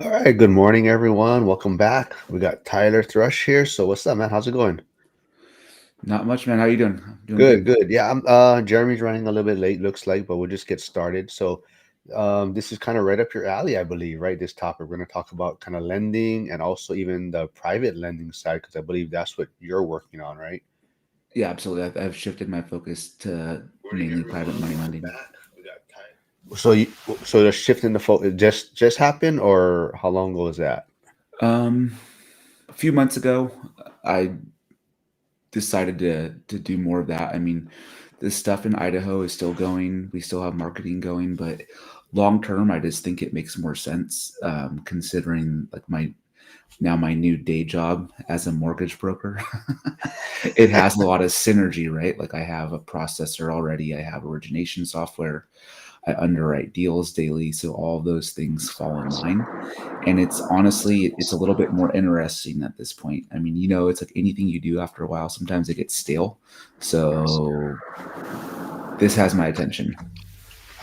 All right, good morning, everyone. Welcome back. We got Tyler Thrush here. So, what's up, man? How's it going? Not much, man. How you doing? I'm doing Good, good. good. Yeah, I'm. Jeremy's running a little bit late, looks like, but we'll just get started. So, this is kind of right up your alley, I believe, right? This topic. We're going to talk about kind of lending and also even the private lending side, because I believe that's what you're working on, right? Yeah, absolutely. I've shifted my focus to Morning, mainly private everyone. money Welcome lending. back. We got Tyler. So the shift in the focus just happened, or how long ago was that? Um, a few months ago, I decided to do more of that. I mean, this stuff in Idaho is still going. We still have marketing going, but long term, I just think it makes more sense, considering like my new day job as a mortgage broker. It has a lot of synergy, right? Like I have a processor already, I have origination software, I underwrite deals daily, so all of those things fall in line. And it's a little bit more interesting at this point. I mean, it's like anything you do after a while, sometimes it gets stale. So this has my attention.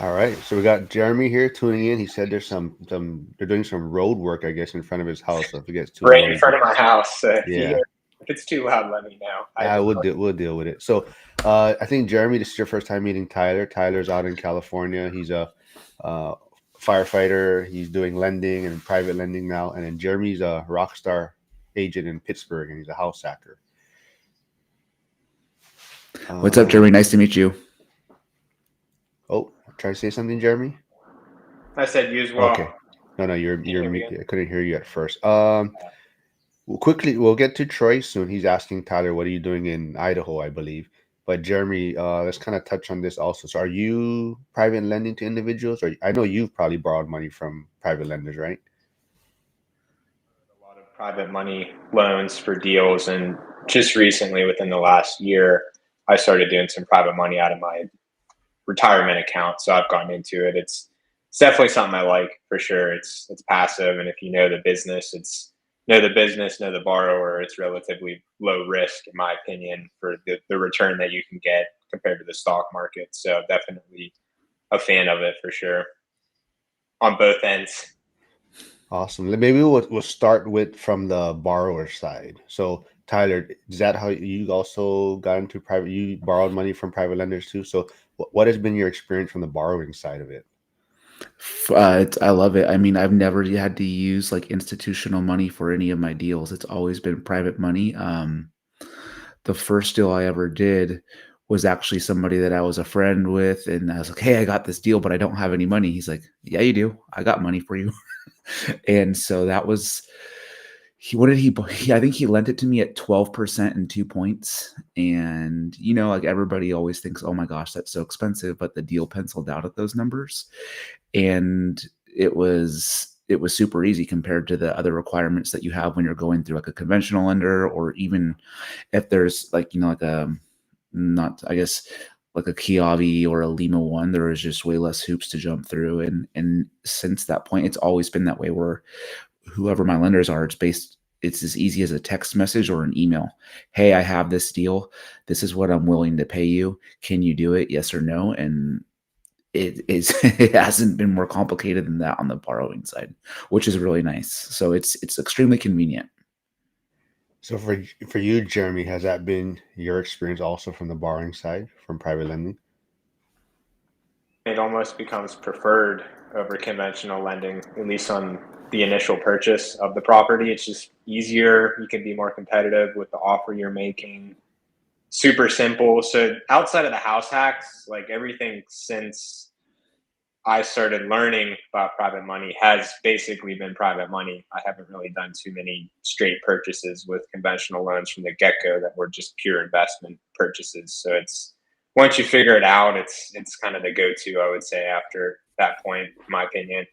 All right, so we got Jeremy here tuning in. He said there's some they're doing some road work, I guess, in front of his house. So if it gets too Right in noisy, front of my house. So if you yeah, hear if it's too loud, let me know. I we'll deal with it. So I think Jeremy, this is your first time meeting Tyler. Tyler's out in California. He's a uh, firefighter. He's doing lending and private lending now. And then Jeremy's a rock star agent in Pittsburgh, and he's a house hacker. What's up, Um, Jeremy? Nice to meet you. oh, try to say something, Jeremy. I said use well. Okay. No, no, Can you hear me I couldn't hear you at first. We'll get to Troy soon. He's asking Tyler, what are you doing in Idaho, I believe. But Jeremy, let's kind of touch on this also. So, are you private lending to individuals, or I know you've probably borrowed money from private lenders, right? a lot of private money loans for deals, and just recently, within the last year, I started doing some private money out of my retirement account. So I've gotten into it. It's definitely something I like for sure. It's passive, and if you know the business, it's know the business, know the borrower. It's relatively low risk, in my opinion, for the return that you can get compared to the stock market. So definitely a fan of it for sure on both ends. Awesome. Maybe we'll start with from the borrower side. So, Tyler, is that how you also got into private? You borrowed money from private lenders too. So, what has been your experience from the borrowing side of it? I love it. I mean, I've never had to use like institutional money for any of my deals. It's always been private money. The first deal I ever did was actually somebody that I was a friend with, and I was like, "Hey, I got this deal, but I don't have any money." He's like, "Yeah, you do. I got money for you." And so that was he. What did he? I think he lent it to me at 12% and 2 points. And like everybody always thinks, "Oh my gosh, that's so expensive," but the deal penciled out at those numbers, and it was super easy compared to the other requirements that you have when you're going through like a conventional lender, or even if there's like like a not I guess like a Kiavi or a Lima one, there is just way less hoops to jump through. And since that point, it's always been that way where whoever my lenders are, it's as easy as a text message or an email. Hey, I have this deal. This is what I'm willing to pay you. Can you do it? Yes or no? And it is it hasn't been more complicated than that on the borrowing side, which is really nice. So it's extremely convenient. So, for you, Jeremy, has that been your experience also from the borrowing side from private lending? It almost becomes preferred over conventional lending, at least on the initial purchase of the property. It's just easier. You can be more competitive with the offer you're making. Super simple. So outside of the house hacks, like everything since I started learning about private money has basically been private money. I haven't really done too many straight purchases with conventional loans from the get go that were just pure investment purchases. So it's once you figure it out, it's kind of the go to, I would say, after that point, in my opinion.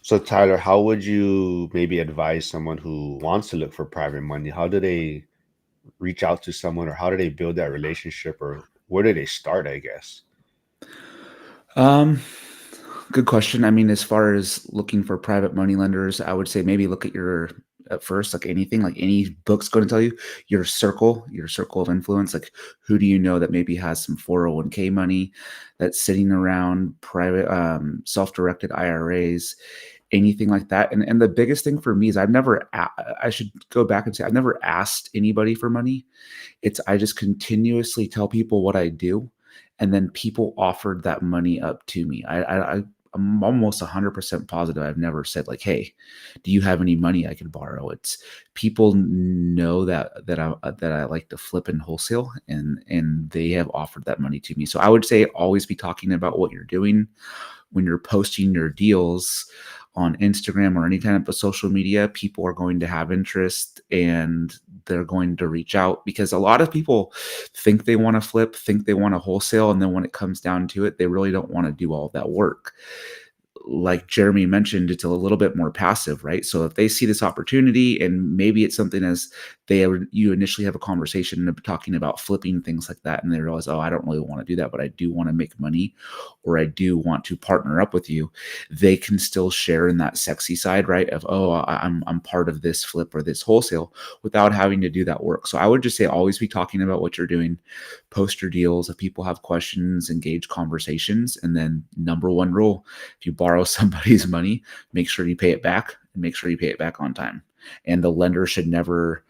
So, Tyler, how would you maybe advise someone who wants to look for private money? How do they reach out to someone, or how do they build that relationship, or where do they start, I guess? Um, Good question. I mean, as far as looking for private money lenders, I would say maybe look at first, like anything, like any book's going to tell you your circle of influence. Like, who do you know that maybe has some 401k money that's sitting around, private, self directed IRAs? anything like that. And the biggest thing for me is I should go back and say I've never asked anybody for money. I just continuously tell people what I do, and then people offered that money up to me. I'm almost 100% positive I've never said like, "Hey, do you have any money I could borrow?" It's people know that I like to flip and wholesale, and they have offered that money to me. So I would say always be talking about what you're doing when you're posting your deals on Instagram or any kind of social media. People are going to have interest and they're going to reach out because a lot of people think they want to flip, think they want to wholesale. And then when it comes down to it, they really don't want to do all that work. Like Jeremy mentioned, it's a little bit more passive, right? So if they see this opportunity and maybe it's something as you initially have a conversation talking about flipping things like that, and they realize, oh, I don't really want to do that, but I do want to make money, or I do want to partner up with you, they can still share in that sexy side, right? Of, oh, I'm part of this flip or this wholesale without having to do that work. So I would just say always be talking about what you're doing, post your deals. If people have questions, engage conversations, and then number one rule, if you borrow somebody's money, make sure you pay it back and make sure you pay it back on time. And the lender should never,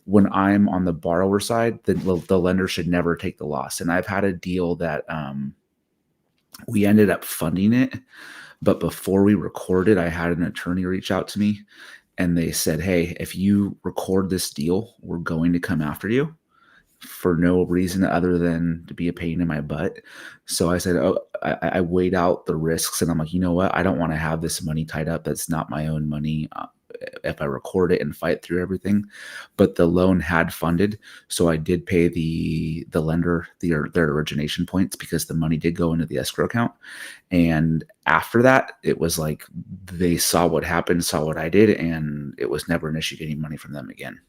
when I'm on the borrower side, the lender should never take the loss. And I've had a deal that we ended up funding it, but before we recorded, I had an attorney reach out to me and they said, hey, if you record this deal, we're going to come after you for no reason other than to be a pain in my butt. So I said, oh, I weighed out the risks and I'm like, you know what? I don't want to have this money tied up. That's not my own money. If I record it and fight through everything, but the loan had funded. So I did pay the lender their origination points because the money did go into the escrow account. And after that, it was like, they saw what happened, saw what I did, and it was never an issue getting money from them again.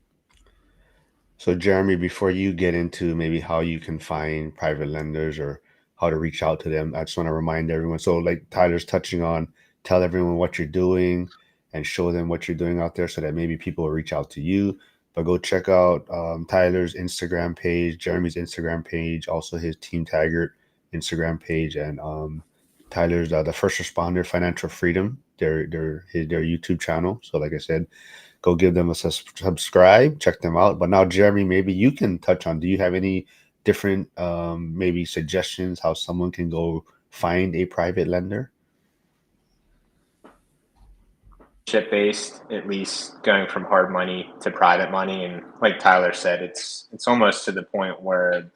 So, Jeremy, before you get into maybe how you can find private lenders or how to reach out to them, I just want to remind everyone. So, like Tyler's touching on, tell everyone what you're doing and show them what you're doing out there so that maybe people will reach out to you. But go check out Tyler's Instagram page, Jeremy's Instagram page, also his Team Taggart Instagram page, and Tyler's the First Responder Financial Freedom, their YouTube channel. So, like I said, go give them a subscribe, check them out. But now, Jeremy, maybe you can touch on, do you have any different maybe suggestions how someone can go find a private lender? Chip based, at least going from hard money to private money. And like Tyler said, it's almost to the point where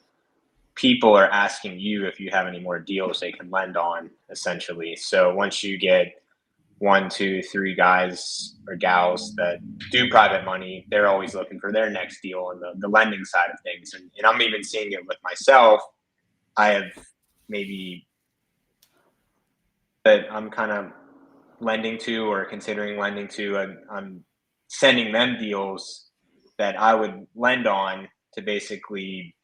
people are asking you if you have any more deals they can lend on, essentially. So once you get 1, 2, 3 guys or gals that do private money, they're always looking for their next deal on the lending side of things. And I'm even seeing it with myself. I have maybe that I'm kind of lending to or considering lending to, and I'm sending them deals that I would lend on to basically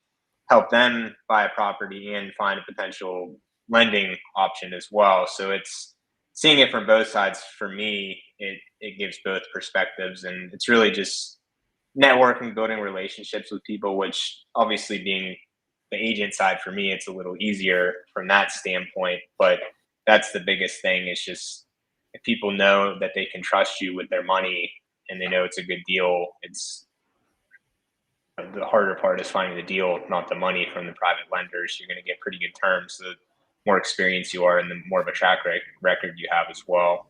help them buy a property and find a potential lending option as well. So it's seeing it from both sides. For me, it gives both perspectives, and it's really just networking, building relationships with people, which obviously being the agent side for me, it's a little easier from that standpoint. But that's the biggest thing, is just if people know that they can trust you with their money and they know it's a good deal, it's the harder part is finding the deal, not the money from the private lenders. You're going to get pretty good terms. The more experience you are and the more of a track record you have as well.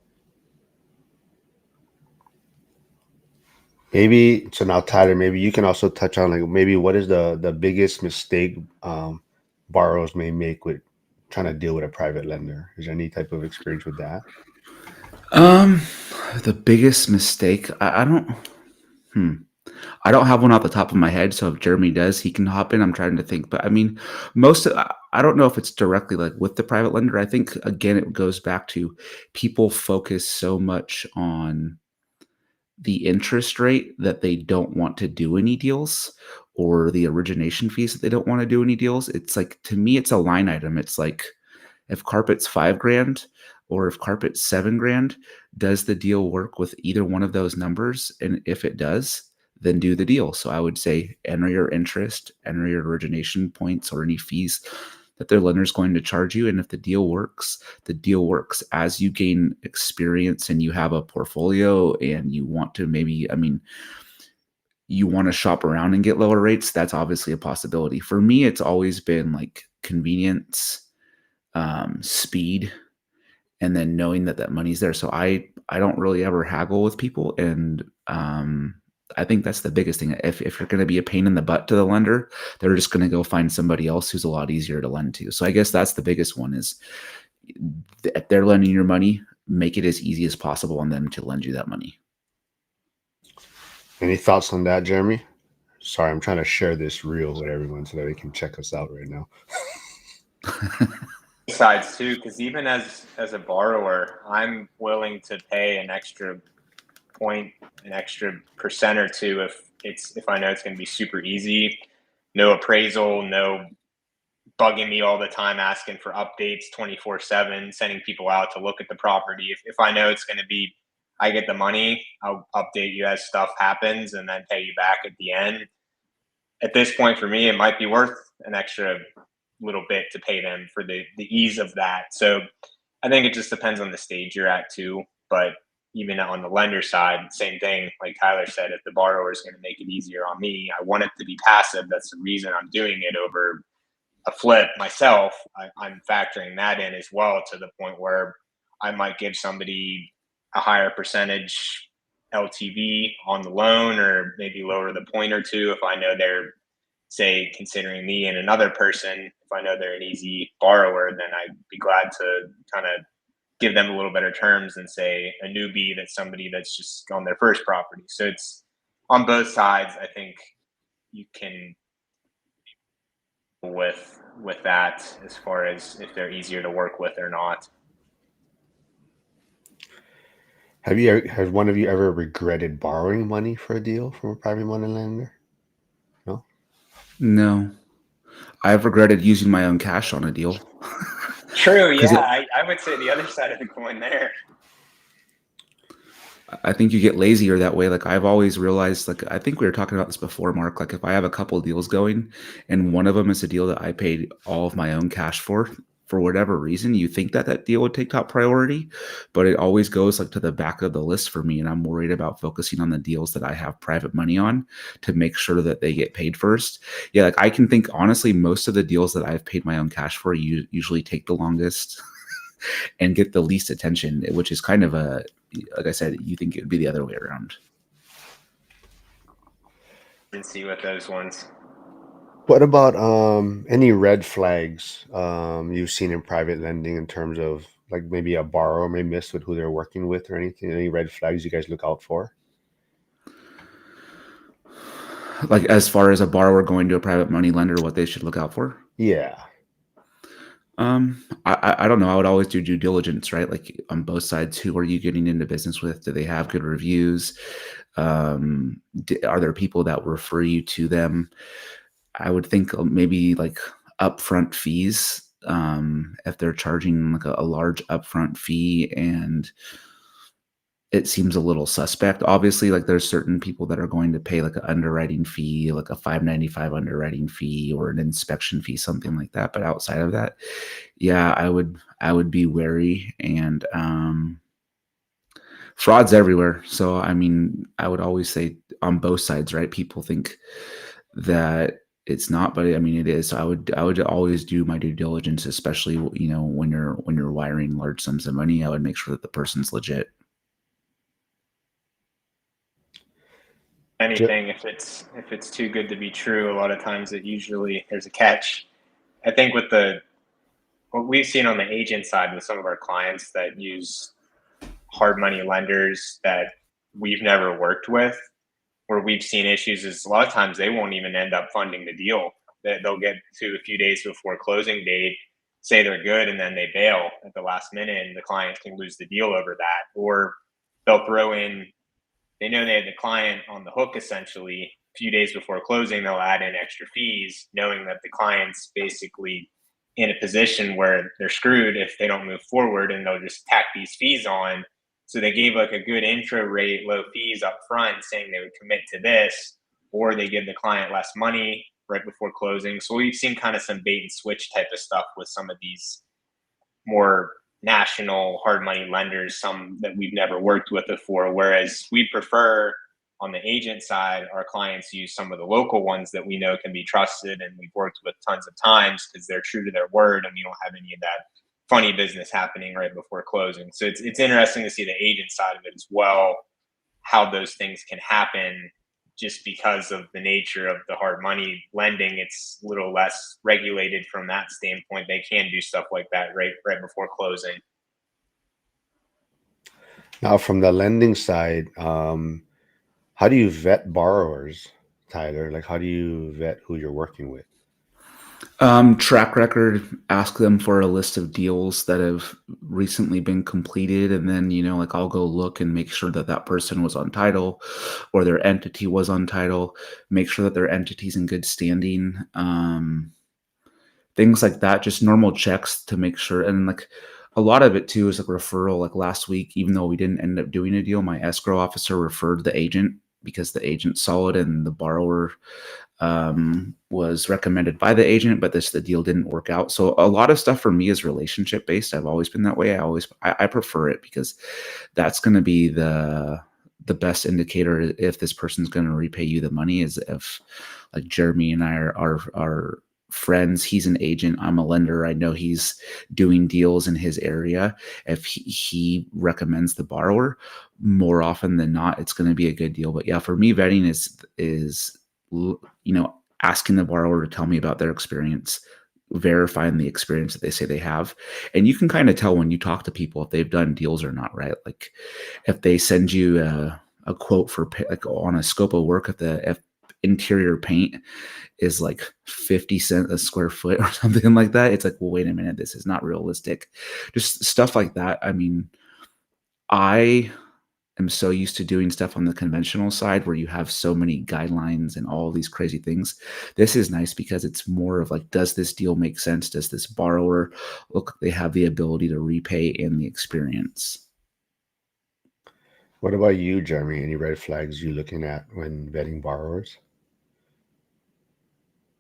Maybe, so now, Tyler, maybe you can also touch on, like, maybe what is the biggest mistake borrowers may make with trying to deal with a private lender? Is there any type of experience with that? The biggest mistake, I don't have one off the top of my head. So if Jeremy does, he can hop in. I'm trying to think, but I mean, I don't know if it's directly like with the private lender. I think again, it goes back to people focus so much on the interest rate that they don't want to do any deals, or the origination fees that they don't want to do any deals. It's like, to me, it's a line item. It's like, if carpet's $5,000 or if carpet's $7,000, does the deal work with either one of those numbers? And if it does, then do the deal. So I would say enter your interest, enter your origination points or any fees that their lender's going to charge you. And if the deal works, the deal works. As you gain experience and you have a portfolio and you want to maybe, I mean, you want to shop around and get lower rates, that's obviously a possibility. For me, it's always been like convenience, speed, and then knowing that that money's there. So I don't really ever haggle with people, and I think that's the biggest thing. If you're going to be a pain in the butt to the lender, they're just going to go find somebody else who's a lot easier to lend to. So I guess that's the biggest one is if they're lending your money, make it as easy as possible on them to lend you that money. Any thoughts on that, Jeremy? Sorry, I'm trying to share this reel with everyone so that they can check us out right now. Sides too, because even as a borrower, I'm willing to pay an extra point, an extra percent or two if I know it's going to be super easy, no appraisal, no bugging me all the time, asking for updates 24/7, sending people out to look at the property. If I know it's going to be, I get the money, I'll update you as stuff happens and then pay you back at the end. At this point for me, it might be worth an extra little bit to pay them for the ease of that. So I think it just depends on the stage you're at too. But even on the lender side, same thing. Like Tyler said, if the borrower is going to make it easier on me, I want it to be passive. That's the reason I'm doing it over a flip myself. I'm factoring that in as well, to the point where I might give somebody a higher percentage LTV on the loan, or maybe lower the point or two if I know they're, say, considering me and another person. If I know they're an easy borrower, then I'd be glad to kind of give them a little better terms than, say, a newbie that's somebody that's just on their first property. So it's on both sides. I think you can with that as far as if they're easier to work with or not. Has one of you ever regretted borrowing money for a deal from a private money lender? No. No, I've regretted using my own cash on a deal. True, yeah. 'Cause I would say the other side of the coin there. I think you get lazier that way. Like I've always realized, like I think we were talking about this before, Mark. Like if I have a couple of deals going, and one of them is a deal that I paid all of my own cash for whatever reason, you think that that deal would take top priority, but it always goes like to the back of the list for me, and I'm worried about focusing on the deals that I have private money on to make sure that they get paid first. Yeah, like I can think honestly, most of the deals that I've paid my own cash for usually take the longest and get the least attention, which is kind of a, like I said, you think it would be the other way around. And see with those ones. What about any red flags you've seen in private lending in terms of like maybe a borrower may miss with who they're working with or anything? Any red flags you guys look out for? Like as far as a borrower going to a private money lender, what they should look out for? Yeah. I don't know. I would always do due diligence, right? Like on both sides, who are you getting into business with? Do they have good reviews? Are there people that refer you to them? I would think maybe like upfront fees. If they're charging like a large upfront fee and it seems a little suspect. Obviously, like there's certain people that are going to pay like an underwriting fee, like a 595 underwriting fee or an inspection fee, something like that. But outside of that, yeah, I would be wary, and fraud's everywhere. So I mean, I would always say on both sides, right? People think that it's not, but I mean it is. So I would always do my due diligence, especially when you're wiring large sums of money. I would make sure that the person's legit. Anything, if it's too good to be true, a lot of times there's a catch. I think with what we've seen on the agent side with some of our clients that use hard money lenders that we've never worked with, where we've seen issues, is a lot of times they won't even end up funding the deal. They'll get to a few days before closing date, say they're good, and then they bail at the last minute, and the client can lose the deal over that. Or they'll throw in, they know they had the client on the hook essentially. A few days before closing, they'll add in extra fees, knowing that the client's basically in a position where they're screwed if they don't move forward, and they'll just tack these fees on. So they gave like a good intro rate, low fees up front, saying they would commit to this, or they give the client less money right before closing. So we've seen kind of some bait and switch type of stuff with some of these more national hard money lenders, some that we've never worked with before. Whereas we prefer on the agent side, our clients use some of the local ones that we know can be trusted and we've worked with tons of times because they're true to their word and we don't have any of that funny business happening right before closing. So it's interesting to see the agent side of it as well, how those things can happen just because of the nature of the hard money lending. It's a little less regulated from that standpoint. They can do stuff like that right before closing. Now, from the lending side, how do you vet borrowers, Tyler? Like, how do you vet who you're working with? Track record, ask them for a list of deals that have recently been completed. And then, like I'll go look and make sure that that person was on title or their entity was on title, make sure that their entity's in good standing. Things like that, just normal checks to make sure. And like a lot of it too is like referral. Like last week, even though we didn't end up doing a deal, my escrow officer referred the agent because the agent saw it and the borrower was recommended by the agent, but the deal didn't work out. So a lot of stuff for me is relationship based. I've always been that way. I prefer it because that's going to be the best indicator if this person's going to repay you the money. Is if like Jeremy and I are friends. He's an agent. I'm a lender. I know he's doing deals in his area. If he recommends the borrower, more often than not, it's going to be a good deal. But yeah, for me, vetting is asking the borrower to tell me about their experience, verifying the experience that they say they have. And you can kind of tell when you talk to people if they've done deals or not, right? Like if they send you a quote for like on a scope of work, if interior paint is like 50 cents a square foot or something like that, it's like, well, wait a minute, this is not realistic. Just stuff like that. I mean, I am so used to doing stuff on the conventional side where you have so many guidelines and all these crazy things. This is nice because it's more of like, does this deal make sense? Does this borrower look like they have the ability to repay in the experience? What about you, Jeremy? Any red flags you looking at when vetting borrowers?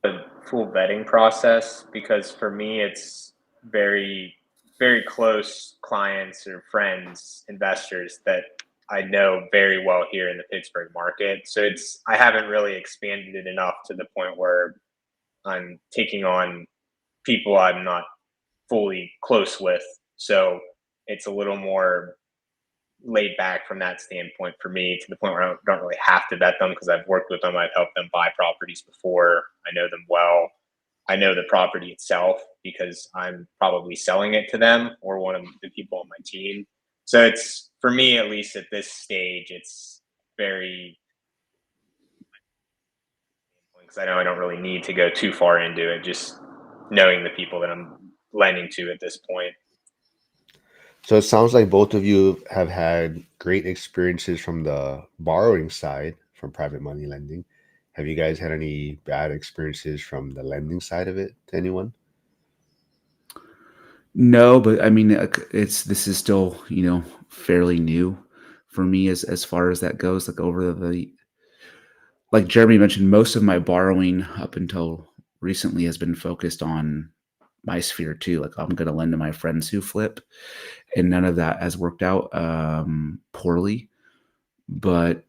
A full vetting process, because for me it's very very close clients or friends, investors that I know very well here in the Pittsburgh market. So I haven't really expanded it enough to the point where I'm taking on people I'm not fully close with. So it's a little more laid back from that standpoint for me, to the point where I don't really have to vet them because I've worked with them. I've helped them buy properties before. I know them well. I know the property itself because I'm probably selling it to them or one of the people on my team. So it's, for me, at least at this stage, it's very, because I know I don't really need to go too far into it, just knowing the people that I'm lending to at this point. So it sounds like both of you have had great experiences from the borrowing side from private money lending. Have you guys had any bad experiences from the lending side of it to anyone? No, but I mean, this is still, fairly new for me as far as that goes. Like like Jeremy mentioned, most of my borrowing up until recently has been focused on my sphere too. Like I'm going to lend to my friends who flip, and none of that has worked out poorly. But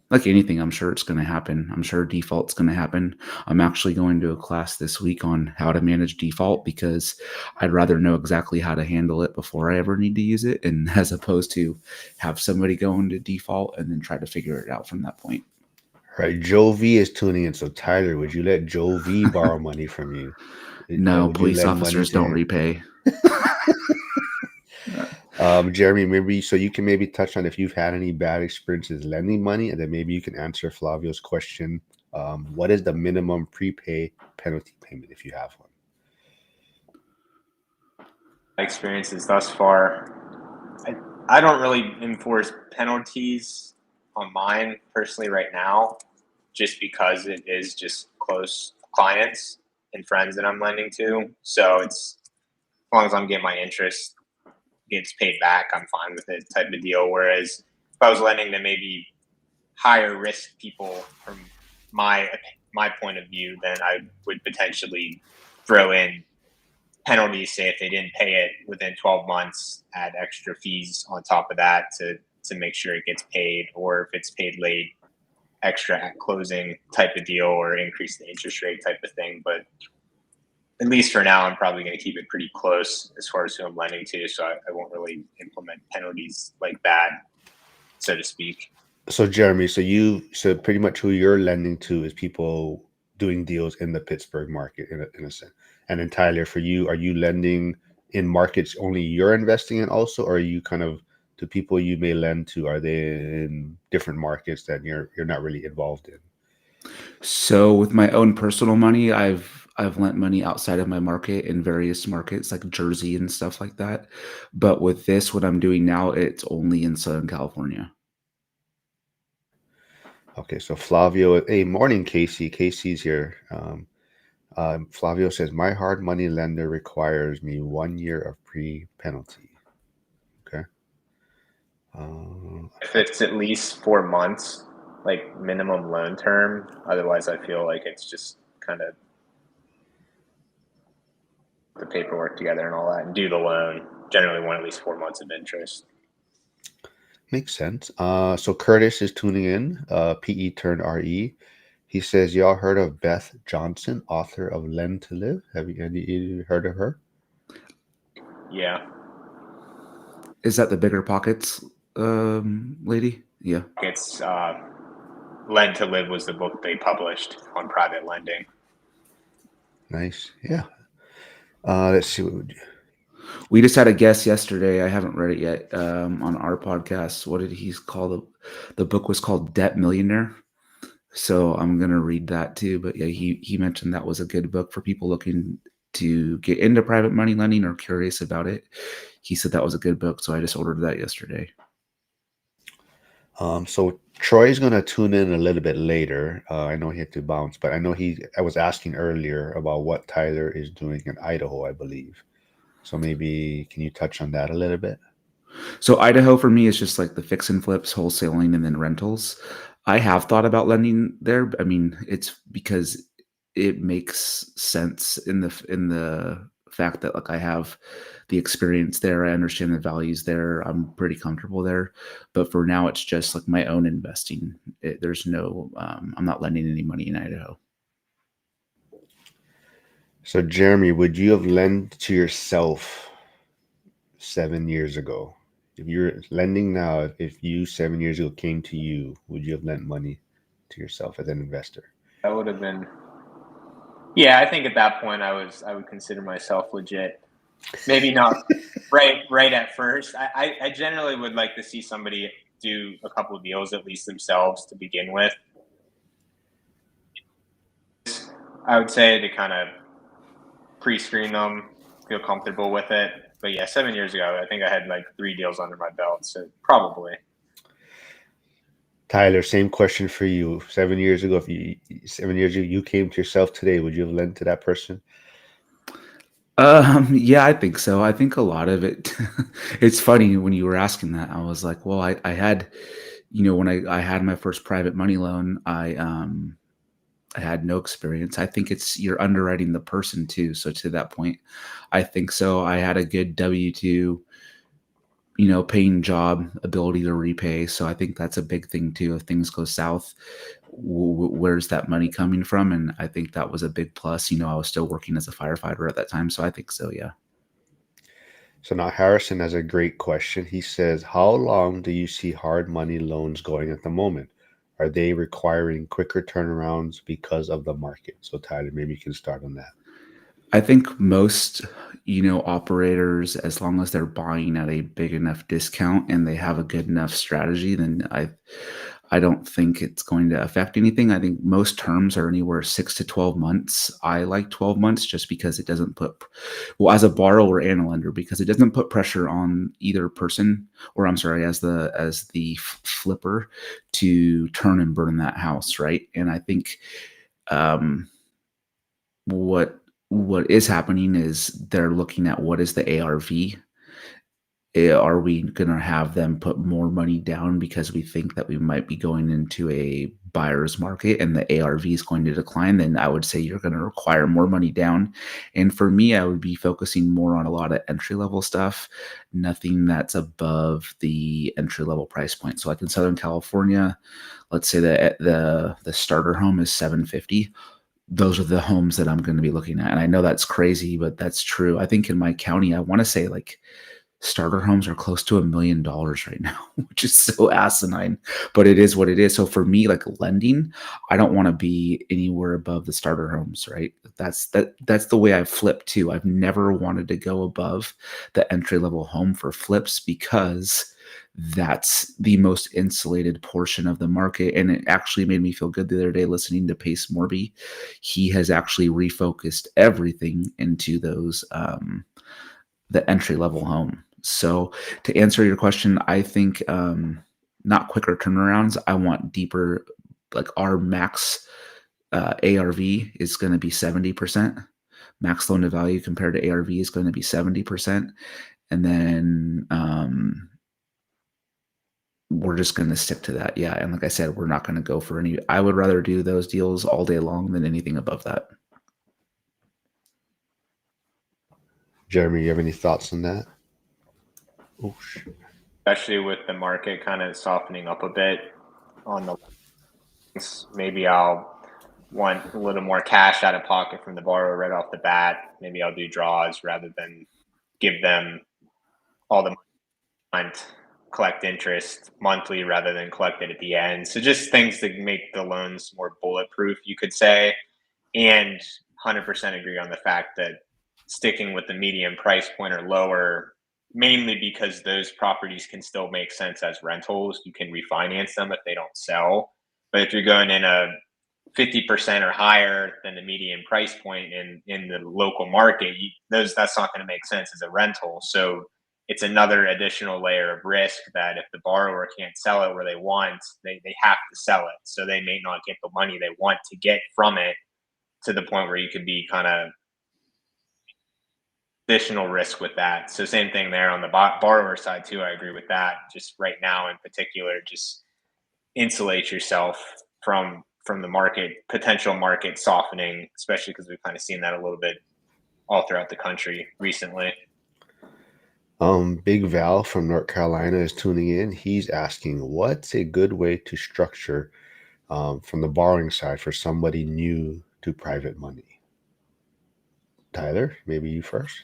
like anything, I'm sure it's going to happen. I'm sure default's going to happen. I'm actually going to a class this week on how to manage default because I'd rather know exactly how to handle it before I ever need to use it, and as opposed to have somebody go into default and then try to figure it out from that point. All right, Joe V is tuning in. So Tyler, would you let Joe V borrow money from you? No, Would you police lend money officers to don't him? repay. Jeremy, maybe so you can maybe touch on if you've had any bad experiences lending money, and then maybe you can answer Flavio's question. What is the minimum prepay penalty payment if you have one? Experiences thus far, I don't really enforce penalties on mine personally right now, just because it is just close clients and friends that I'm lending to. So it's, as long as I'm getting my interest gets paid back, I'm fine with it type of deal. Whereas if I was lending to maybe higher risk people, from my my point of view, then I would potentially throw in penalties. Say if they didn't pay it within 12 months, add extra fees on top of that to make sure it gets paid, or if it's paid late, extra at closing type of deal, or increase the interest rate type of thing. But at least for now, I'm probably going to keep it pretty close as far as who I'm lending to, so I won't really implement penalties like that, so to speak. So Jeremy, so pretty much who you're lending to is people doing deals in the Pittsburgh market in a sense. And then Tyler, for you, are you lending in markets only you're investing in also, or are you kind of to people you may lend to, are they in different markets that you're not really involved in? So with my own personal money, I've lent money outside of my market in various markets like Jersey and stuff like that. But with this, what I'm doing now, it's only in Southern California. Okay, so Flavio, hey, morning, Casey. Casey's here. Flavio says, my hard money lender requires me 1 year of pre-penalty. Okay. If it's at least 4 months, like minimum loan term, otherwise I feel like it's just kind of the paperwork together and all that and do the loan. Generally want at least 4 months of interest. Makes sense. So Curtis is tuning in, PE turned RE. He says, y'all heard of Beth Johnson, author of Lend to Live? Have you heard of her? Yeah. Is that the Bigger Pockets lady? Yeah. It's Lend to Live was the book they published on private lending. Nice. Yeah. Let's see what We just had a guest yesterday. I haven't read it yet on our podcast. What did he call the book was called Debt Millionaire. So I'm gonna read that too. But yeah, he mentioned that was a good book for people looking to get into private money lending or curious about it. He said that was a good book, so I just ordered that yesterday. So Troy's gonna tune in a little bit later. I know he had to bounce, but I know I was asking earlier about what Tyler is doing in Idaho, I believe. So maybe can you touch on that a little bit? So Idaho for me is just like the fix and flips, wholesaling, and then rentals. I have thought about lending there. I mean, it's because it makes sense in the fact that like I have the experience there. I understand the values there. I'm pretty comfortable there. But for now, it's just like my own investing. There's no, I'm not lending any money in Idaho. So Jeremy, would you have lent to yourself 7 years ago? If you're lending now, if you 7 years ago came to you, would you have lent money to yourself as an investor? That would have been, yeah, I think at that point I would consider myself legit. Maybe not right at first. I generally would like to see somebody do a couple of deals at least themselves to begin with. I would say to kind of pre-screen them, feel comfortable with it. But yeah, 7 years ago, I think I had like 3 deals under my belt, so probably. Tyler, same question for you. 7 years ago, 7 years ago you came to yourself today, would you have lent to that person? Yeah, I think so. I think a lot of it, it's funny when you were asking that, I was like, well, I had, when I had my first private money loan, I had no experience. I think it's you're underwriting the person too. So to that point, I think so. I had a good W-2, paying job, ability to repay. So I think that's a big thing too. If things go south, where's that money coming from? And I think that was a big plus. I was still working as a firefighter at that time. So I think so. Yeah. So now Harrison has a great question. He says, how long do you see hard money loans going at the moment? Are they requiring quicker turnarounds because of the market? So Tyler, maybe you can start on that. I think most, operators, as long as they're buying at a big enough discount and they have a good enough strategy, then I don't think it's going to affect anything. I think most terms are anywhere 6 to 12 months. I like 12 months just because it doesn't well, as a borrower and a lender, because it doesn't put pressure on either person, or I'm sorry, as the flipper to turn and burn that house, right? And I think um, what is happening is they're looking at what is the ARV are we going to have them put more money down because we think that we might be going into a buyer's market and the ARV is going to decline? Then I would say you're going to require more money down. And for me, I would be focusing more on a lot of entry level stuff, nothing that's above the entry level price point. So like in Southern California, let's say that the starter home is 750. Those are the homes that I'm going to be looking at. And I know that's crazy, but that's true. I think in my county, I want to say like starter homes are close to $1 million right now, which is so asinine, but it is what it is. So for me, like lending, I don't want to be anywhere above the starter homes, right? That's the way I've flipped too. I've never wanted to go above the entry level home for flips because that's the most insulated portion of the market. And it actually made me feel good the other day listening to Pace Morby. He has actually refocused everything into those the entry level home. So to answer your question, I think not quicker turnarounds. I want deeper. Like our max ARV is going to be 70%. Max loan to value compared to ARV is going to be 70%. And then we're just going to stick to that. Yeah. And like I said, we're not going to go for any. I would rather do those deals all day long than anything above that. Jeremy, you have any thoughts on that? Oh, shit. Especially with the market kind of softening up a bit on the loans, maybe I'll want a little more cash out of pocket from the borrower right off the bat. Maybe I'll do draws rather than give them all the money, collect interest monthly rather than collect it at the end. So just things to make the loans more bulletproof, you could say. And 100% agree on the fact that sticking with the median price point or lower, mainly because those properties can still make sense as rentals. You can refinance them if they don't sell. But if you're going in a 50% or higher than the median price point in the local market, that's not going to make sense as a rental. So it's another additional layer of risk that if the borrower can't sell it where they want, they have to sell it. So they may not get the money they want to get from it, to the point where you could be kind of additional risk with that. So same thing there on the borrower side too. I agree with that. Just right now in particular, just insulate yourself from the market, potential market softening, especially because we've kind of seen that a little bit all throughout the country recently. Big Val from North Carolina is tuning in. He's asking, what's a good way to structure from the borrowing side for somebody new to private money? Tyler, maybe you first.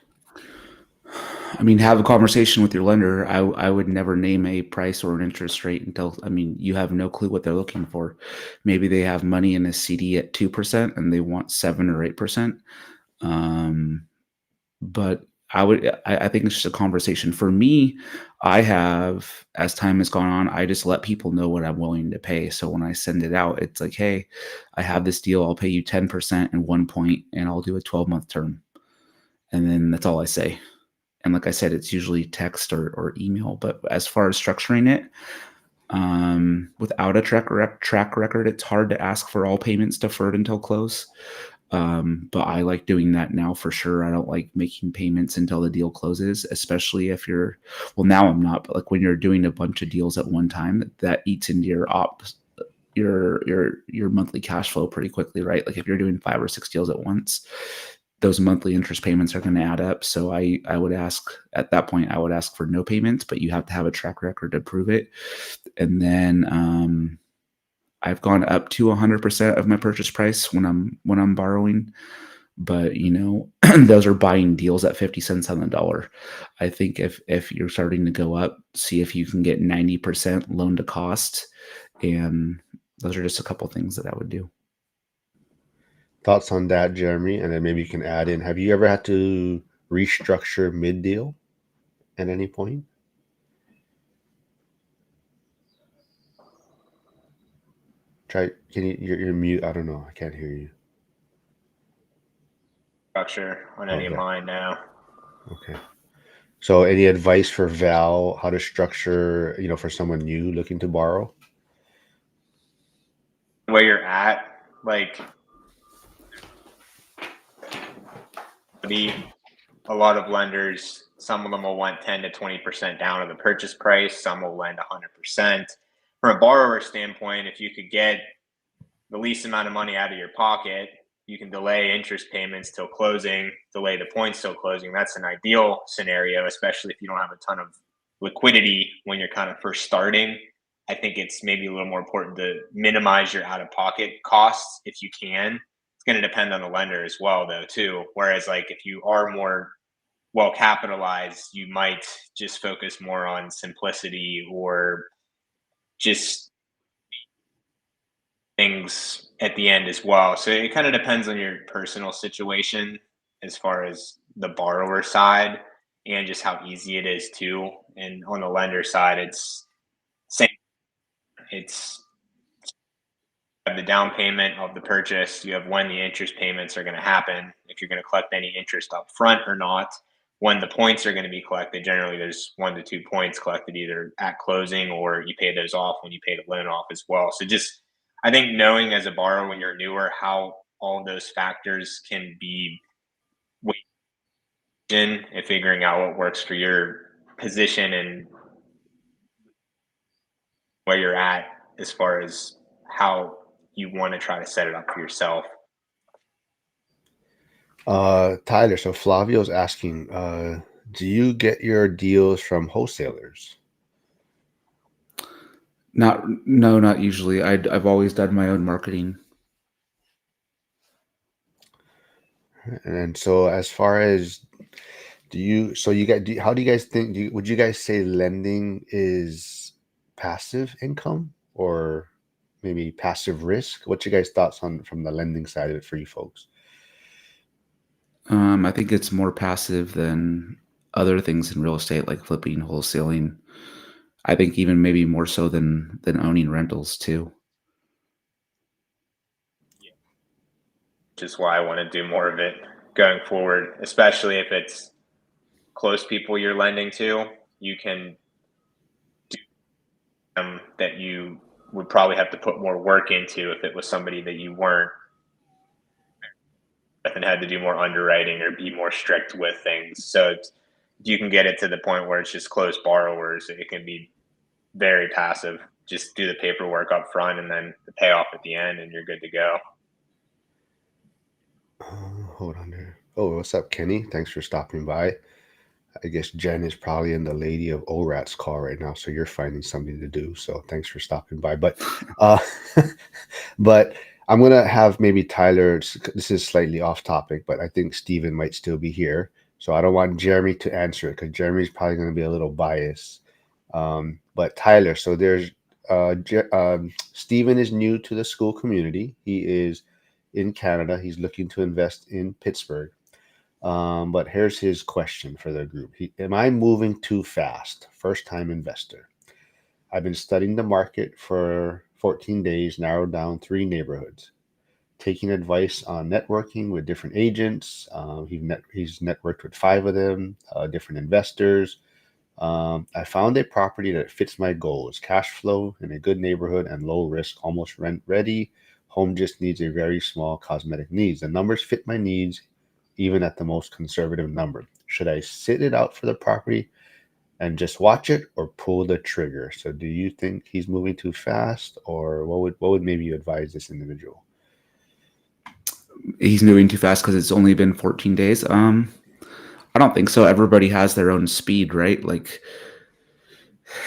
I mean, have a conversation with your lender. I would never name a price or an interest rate until, I mean, you have no clue what they're looking for. Maybe they have money in a CD at 2% and they want 7 or 8%. But I think it's just a conversation. For me, I have, as time has gone on, I just let people know what I'm willing to pay. So when I send it out, it's like, hey, I have this deal. I'll pay you 10% in 1 point and I'll do a 12-month term. And then that's all I say. And like I said, it's usually text or email. But as far as structuring it, without a track record, it's hard to ask for all payments deferred until close. But I like doing that now for sure. I don't like making payments until the deal closes, especially if well, now I'm not, but like when you're doing a bunch of deals at one time, that eats into your monthly cash flow pretty quickly, right? Like if you're doing 5 or 6 deals at once, those monthly interest payments are going to add up. So I would ask at that point, I would ask for no payments, but you have to have a track record to prove it. And then I've gone up to 100% of my purchase price when I'm borrowing, but those are buying deals at 50 cents on the dollar. I think if you're starting to go up, see if you can get 90% loan to cost, and those are just a couple things that I would do. Thoughts on that, Jeremy? And then maybe you can add in, have you ever had to restructure mid-deal at any point? You're mute. I don't know. I can't hear you. Structure on any of mine now. Okay. So any advice for Val, how to structure, for someone new looking to borrow? Where you're at, like a lot of lenders Some of them will want 10 to 20% down of the purchase price. Some will lend 100%. From a borrower standpoint, if you could get the least amount of money out of your pocket, you can delay interest payments till closing, delay the points till closing. That's an ideal scenario, especially if you don't have a ton of liquidity when you're kind of first starting. I think it's maybe a little more important to minimize your out of pocket costs if you can. It's going to depend on the lender as well, though, too. Whereas, like, if you are more well capitalized, you might just focus more on simplicity or just things at the end as well. So it kind of depends on your personal situation as far as the borrower side and just how easy it is too. And on the lender side, it's same. It's have the down payment of the purchase. You have when the interest payments are going to happen, if you're going to collect any interest up front or not. When the points are going to be collected, generally there's 1 to 2 points collected either at closing or you pay those off when you pay the loan off as well. So just, I think knowing as a borrower when you're newer how all of those factors can be weighed in and figuring out what works for your position and where you're at as far as how you want to try to set it up for yourself. Tyler, so Flavio's asking, do you get your deals from wholesalers? Not usually. I've always done my own marketing. And so as far as how do you guys think, would you guys say lending is passive income or maybe passive risk? What's your guys' thoughts on from the lending side of it for you folks? I think it's more passive than other things in real estate, like flipping, wholesaling. I think even maybe more so than owning rentals too. Which is why I want to do more of it going forward, especially if it's close people you're lending to. You can do that you would probably have to put more work into if it was somebody that you weren't and had to do more underwriting or be more strict with things. So you can get it to the point where it's just close borrowers. It can be very passive. Just do the paperwork up front and then the payoff at the end, and you're good to go. Hold on there. Oh, what's up, Kenny? Thanks for stopping by. I guess Jen is probably in the Lady of ORAT's call right now, so you're finding something to do. So thanks for stopping by. But but I'm gonna have maybe Tyler. This is slightly off topic, but I think Steven might still be here. So I don't want Jeremy to answer it because Jeremy's probably going to be a little biased. But Tyler, so there's Steven is new to the school community. He is in Canada. He's looking to invest in Pittsburgh. But here's his question for the group. Am I moving too fast? First time investor. I've been studying the market for 14 days, narrowed down 3 neighborhoods, taking advice on networking with different agents. He's networked with 5 of them, different investors. I found a property that fits my goals, cash flow in a good neighborhood and low risk, almost rent ready. Home just needs a very small cosmetic needs. The numbers fit my needs, even at the most conservative number. Should I sit it out for the property and just watch it or pull the trigger? So do you think he's moving too fast, or what would maybe you advise this individual? He's moving too fast because it's only been 14 days. I don't think so. Everybody has their own speed, right? Like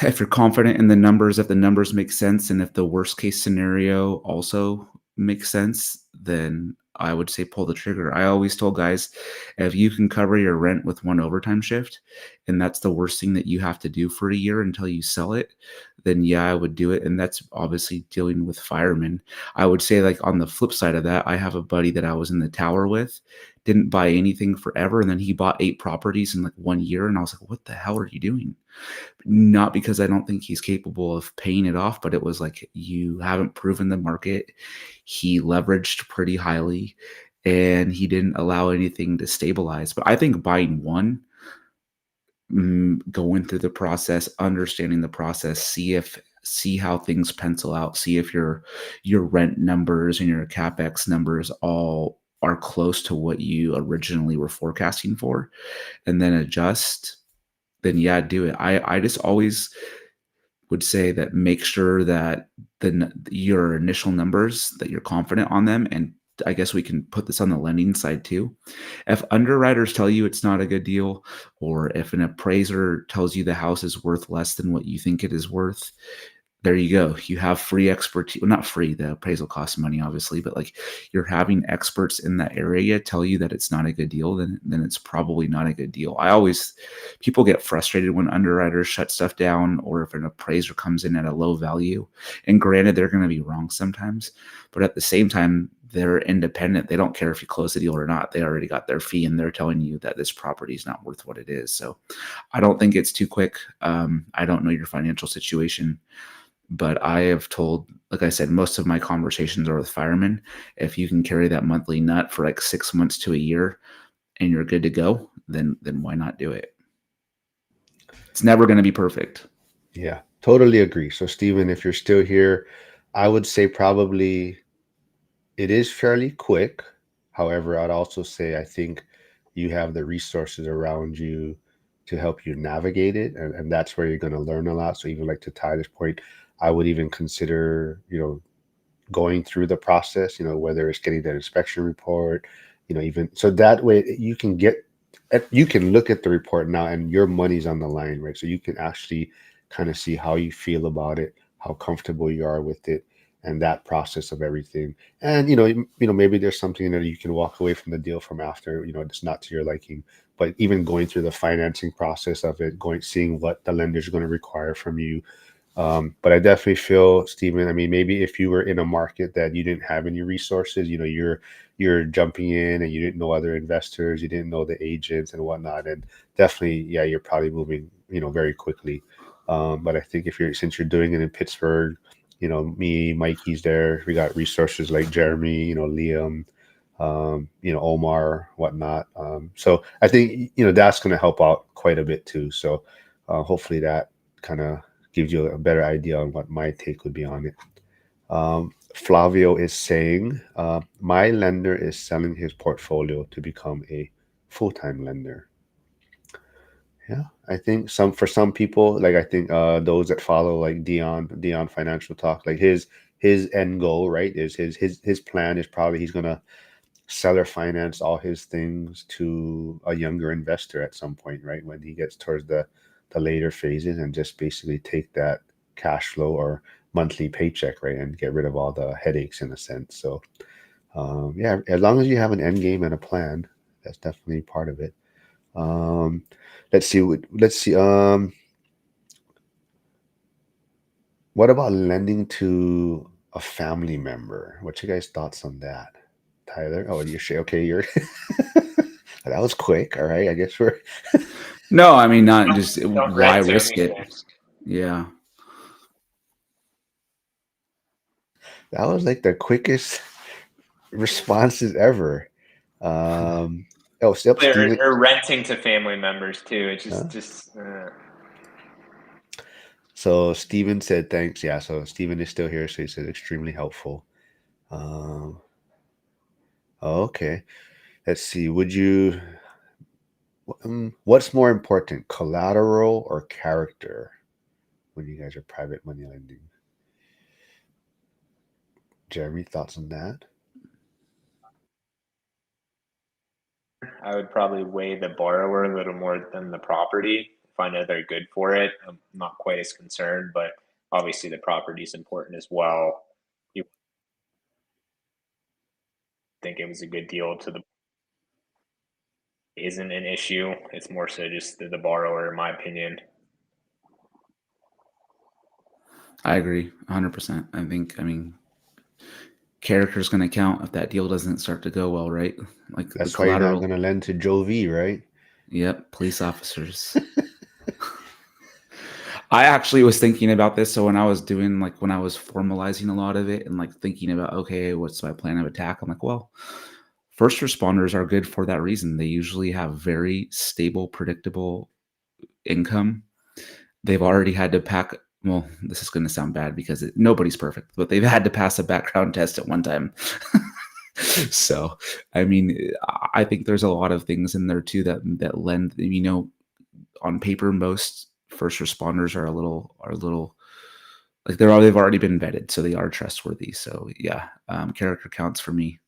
if you're confident in the numbers, if the numbers make sense, and if the worst case scenario also makes sense, then I would say pull the trigger. I always told guys, if you can cover your rent with 1 overtime shift, and that's the worst thing that you have to do for a year until you sell it, then yeah, I would do it. And that's obviously dealing with firemen. I would say, like, on the flip side of that, I have a buddy that I was in the tower with, didn't buy anything forever, and then he bought 8 properties in like 1 year, and I was like, what the hell are you doing? Not because I don't think he's capable of paying it off, but it was like, you haven't proven the market. He leveraged pretty highly and he didn't allow anything to stabilize. But I think buying one, going through the process, understanding the process, see how things pencil out, see if your rent numbers and your capex numbers all are close to what you originally were forecasting for, and then adjust. then yeah, do it. I just always would say that make sure that your initial numbers, that you're confident on them, and I guess we can put this on the lending side too. If underwriters tell you it's not a good deal, or if an appraiser tells you the house is worth less than what you think it is worth, there you go. You have free expertise. Well, not free. The appraisal costs money, obviously, but like you're having experts in that area tell you that it's not a good deal, then it's probably not a good deal. People get frustrated when underwriters shut stuff down, or if an appraiser comes in at a low value. And granted, they're going to be wrong sometimes, but at the same time, they're independent. They don't care if you close the deal or not. They already got their fee, and they're telling you that this property is not worth what it is. So I don't think it's too quick. I don't know your financial situation, but I have told, like I said, most of my conversations are with firemen. If you can carry that monthly nut for like 6 months to a year and you're good to go, then why not do it? It's never going to be perfect. Yeah, totally agree. So, Stephen, if you're still here, I would say probably it is fairly quick. However, I'd also say I think you have the resources around you to help you navigate it, and that's where you're going to learn a lot. So, even like to Tyler's point, I would even consider, going through the process, whether it's getting that inspection report, even so that way you can look at the report now and your money's on the line, right? So you can actually kind of see how you feel about it, how comfortable you are with it, and that process of everything. And maybe there's something that you can walk away from the deal from after, it's not to your liking. But even going through the financing process of it, seeing what the lender's going to require from you. But I definitely feel, Stephen, I mean, maybe if you were in a market that you didn't have any resources, you're jumping in and you didn't know other investors, you didn't know the agents and whatnot, and definitely, yeah, you're probably moving, very quickly. But I think since you're doing it in Pittsburgh, me, Mikey's there, we got resources like Jeremy, Liam, Omar, whatnot. So I think, that's going to help out quite a bit too. So hopefully that kind of gives you a better idea on what my take would be on it. Flavio is saying, my lender is selling his portfolio to become a full-time lender. Yeah, I think for some people, like I think those that follow like Dion Financial Talk, like his end goal, right, is his plan is probably he's gonna seller finance all his things to a younger investor at some point, right? When he gets towards the later phases and just basically take that cash flow or monthly paycheck, right? And get rid of all the headaches in a sense. So, yeah, as long as you have an end game and a plan, that's definitely part of it. Let's see. What about lending to a family member? What's your guys' thoughts on that? Tyler? Oh, okay, you're that was quick. All right, I guess we're No, I mean, not just Don't why rent to risk me. it. Yeah. that was like the quickest responses ever. Oh, Steven. Or renting to family members too. It's just So Steven said thanks. Yeah, so Steven is still here, so he said extremely helpful. Um, okay, let's see. What's more important, collateral or character, when you guys are private money lending? Jeremy, thoughts on that? I would probably weigh the borrower a little more than the property. If I know they're good for it, I'm not quite as concerned, but obviously the property is important as well. You think it was a good deal to the isn't an issue. It's more so just the borrower, in my opinion. I agree 100%. I mean, character is going to count if that deal doesn't start to go well, right? Like the That's why you're not collateral. going to lend to Joe V, right? Yep, police officers. I actually was thinking about this. So when I was formalizing a lot of it and like thinking about, okay, what's my plan of attack? I'm like, well, first responders are good for that reason. They usually have very stable, predictable income. They've already had to well, this is going to sound bad because nobody's perfect, but they've had to pass a background test at one time. So, I mean, I think there's a lot of things in there too that lend, on paper, most first responders are a little like they've already been vetted, so they are trustworthy. So yeah, character counts for me.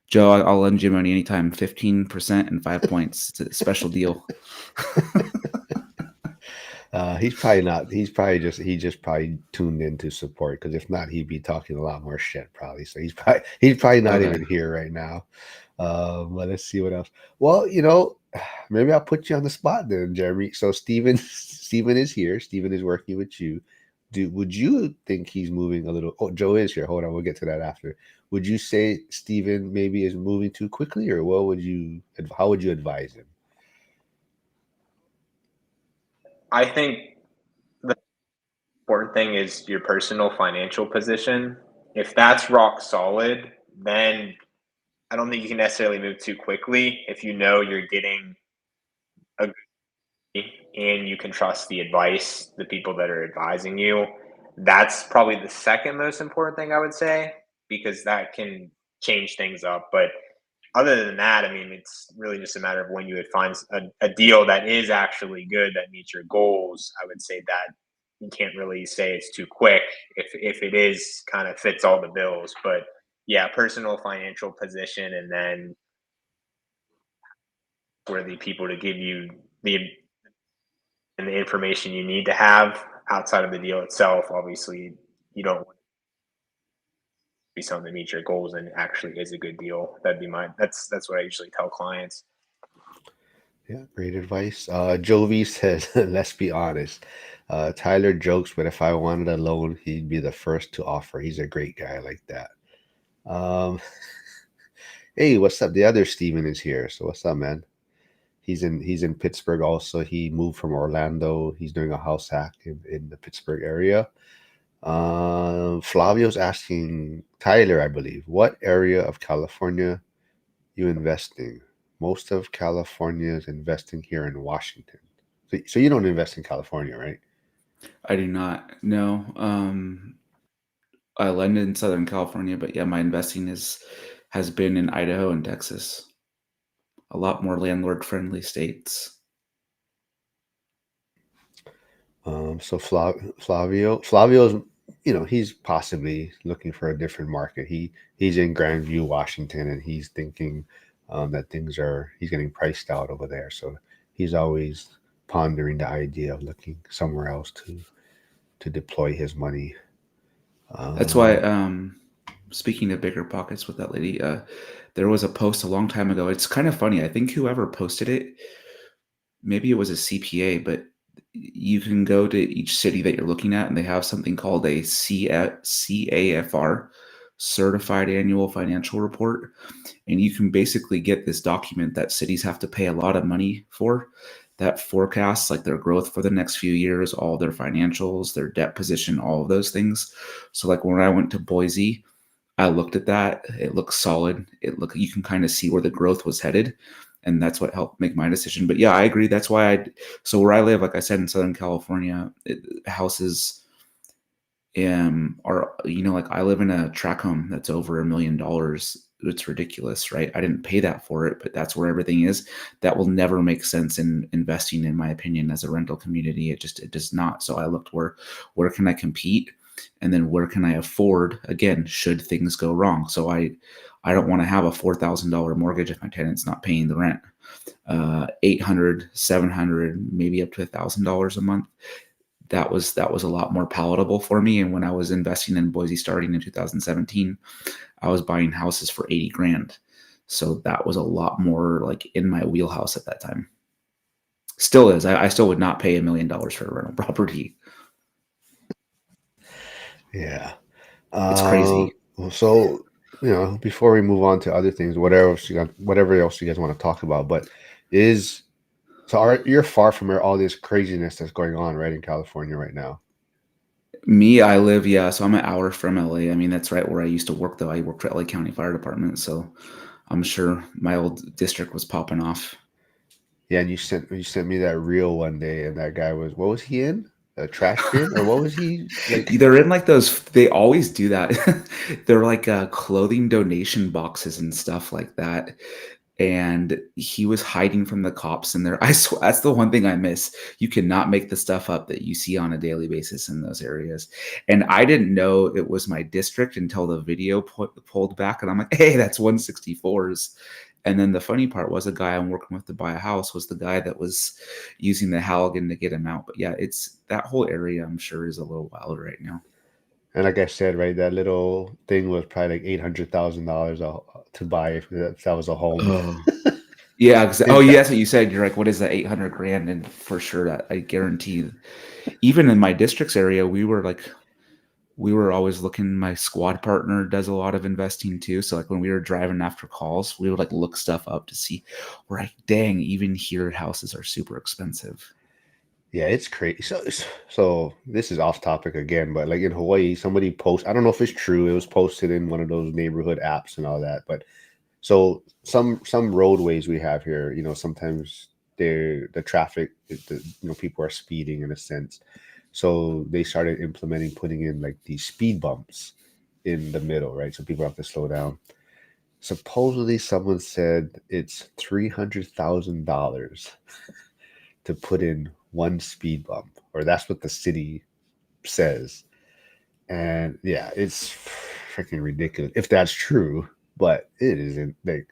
Joe, I'll lend you money anytime. 15% and 5 points. It's a special deal. He's probably not. He just probably tuned in to support, because if not, he'd be talking a lot more shit probably. So he's probably not Okay. even here right now. But let's see what else. Well, maybe I'll put you on the spot then, Jeremy. So Steven Steven is here. Steven is working with you. Would you think he's moving a little? Oh, Joe is here. Hold on, we'll get to that after. Would you say Steven maybe is moving too quickly, or how would you advise him? I think the important thing is your personal financial position. If that's rock solid, then I don't think you can necessarily move too quickly if you know you're getting a and you can trust the advice, the people that are advising you. That's probably the second most important thing I would say, because that can change things up. But other than that, I mean, it's really just a matter of when you would find a deal that is actually good, that meets your goals. I would say that you can't really say it's too quick if it is kind of fits all the bills. But yeah, personal financial position, and then worthy people to give you the information you need to have outside of the deal itself. Obviously, you don't want to be something that meets your goals and actually is a good deal. That'd be that's what I usually tell clients. Yeah, great advice. Jovi says, let's be honest. Tyler jokes, but if I wanted a loan, he'd be the first to offer. He's a great guy like that. Um, hey, what's up? The other Steven is here. So what's up, man? He's in Pittsburgh also. He moved from Orlando. He's doing a house hack in the Pittsburgh area. Flavio's asking Tyler, I believe, what area of California you investing? Most of California is investing here in Washington. So you don't invest in California, right? I do not. No. I lend in Southern California, but yeah, my investing has been in Idaho and Texas. A lot more landlord friendly states. So Flavio's, he's possibly looking for a different market. He's in Grandview, Washington, and he's thinking that he's getting priced out over there. So he's always pondering the idea of looking somewhere else to deploy his money. That's why, Um, speaking of bigger pockets with that lady, there was a post a long time ago. It's kind of funny. I think whoever posted it, maybe it was a CPA, but you can go to each city that you're looking at and they have something called a CAFR, Certified Annual Financial Report. And you can basically get this document that cities have to pay a lot of money for, that forecasts like their growth for the next few years, all their financials, their debt position, all of those things. So like when I went to Boise, I looked at that. It looks solid. You can kind of see where the growth was headed. And that's what helped make my decision. But yeah, I agree. That's why so where I live, like I said, in Southern California, houses are, like I live in a tract home that's over $1 million. It's ridiculous, right? I didn't pay that for it, but that's where everything is. That will never make sense in investing, in my opinion, as a rental community. It does not. So I looked where can I compete, and then where can I afford, again, should things go wrong. So I don't want to have a $4,000 mortgage if my tenant's not paying the rent. $800, $700, maybe up to $1,000 a month. That was a lot more palatable for me. And when I was investing in Boise starting in 2017, I was buying houses for 80 grand. So that was a lot more like in my wheelhouse at that time. Still is. I still would not pay $1 million for a rental property. yeah. It's crazy. So before we move on to other things, whatever else you guys want to talk about, but you're far from all this craziness that's going on right in California right now. Me, I live, so I'm an hour from LA. I mean, that's right where I used to work, though. I worked for LA County Fire Department, so I'm sure my old district was popping off. Yeah, and you sent me that reel one day, and that guy what was he in? A trash bin, or what was he like? They're in like those, they always do that. They're like clothing donation boxes and stuff like that. and he was hiding from the cops in there. I swear, that's the one thing I miss. You cannot make the stuff up that you see on a daily basis in those areas. And I didn't know it was my district until the video pulled back, and I'm like, hey, that's 164s. And then the funny part was, a guy I'm working with to buy a house was the guy that was using the Halligan to get him out. But yeah, it's that whole area, I'm sure, is a little wild right now. And like I said, right, that little thing was probably like $800,000 to buy if that was a home. Oh, yeah. In Yeah, fact, that's what you said. You're like, what is that, 800 grand? And for sure, that I guarantee, even in my district's area, we were always looking. My squad partner does a lot of investing too. So like when we were driving after calls, we would like look stuff up to see. We're like, dang, even here houses are super expensive. yeah, it's crazy. So this is off topic again, but like in Hawaii, somebody post. I don't know if it's true. It was posted in one of those neighborhood apps and all that. But so some roadways we have here, sometimes the traffic, people are speeding in a sense. So they started implementing putting in like these speed bumps in the middle, right? So people have to slow down. Supposedly, someone said it's $300,000 to put in one speed bump, or that's what the city says. And yeah, it's freaking ridiculous if that's true, but it isn't. Like,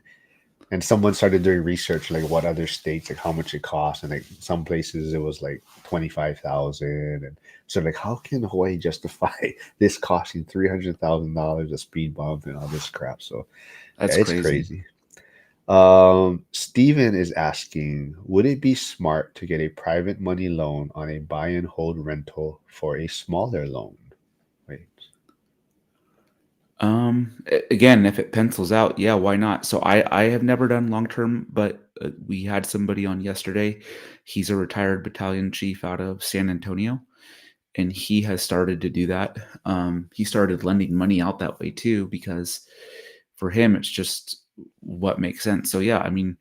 and someone started doing research, like what other states, like how much it costs, and like some places it was like 25,000, and so like how can Hawaii justify this costing $300,000 a speed bump and all this crap? So yeah, That's it's crazy. crazy. Steven is asking, would it be smart to get a private money loan on a buy and hold rental for a smaller loan? Wait. Again, if it pencils out, yeah, why not? So I have never done long term, but we had somebody on yesterday. He's a retired battalion chief out of San Antonio, and he has started to do that. He started lending money out that way too, because for him, it's just what makes sense. So yeah, I mean,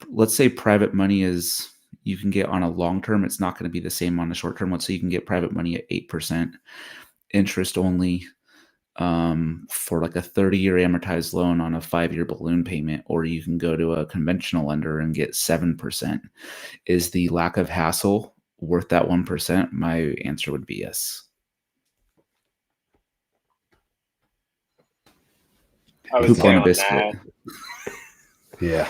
let's say private money is, you can get on a long term. It's not going to be the same on a short term. Let's say you can get private money at 8% interest only, for like a 30-year amortized loan on a 5-year balloon payment, or you can go to a conventional lender and get 7%. Is the lack of hassle worth that 1%? My answer would be yes. I would Poop say on a on biscuit. that, Yeah.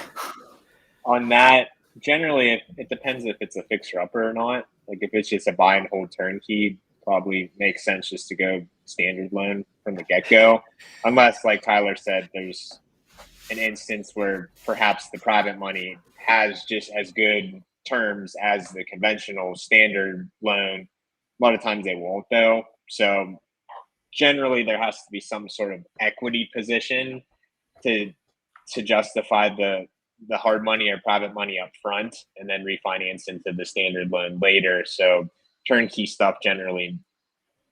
generally it depends if it's a fixer upper or not. Like if it's just a buy and hold turnkey, probably makes sense just to go standard loan from the get go, unless like Tyler said, there's an instance where perhaps the private money has just as good terms as the conventional standard loan. A lot of times they won't though. So generally there has to be some sort of equity position to justify the hard money or private money up front and then refinance into the standard loan later. So turnkey stuff generally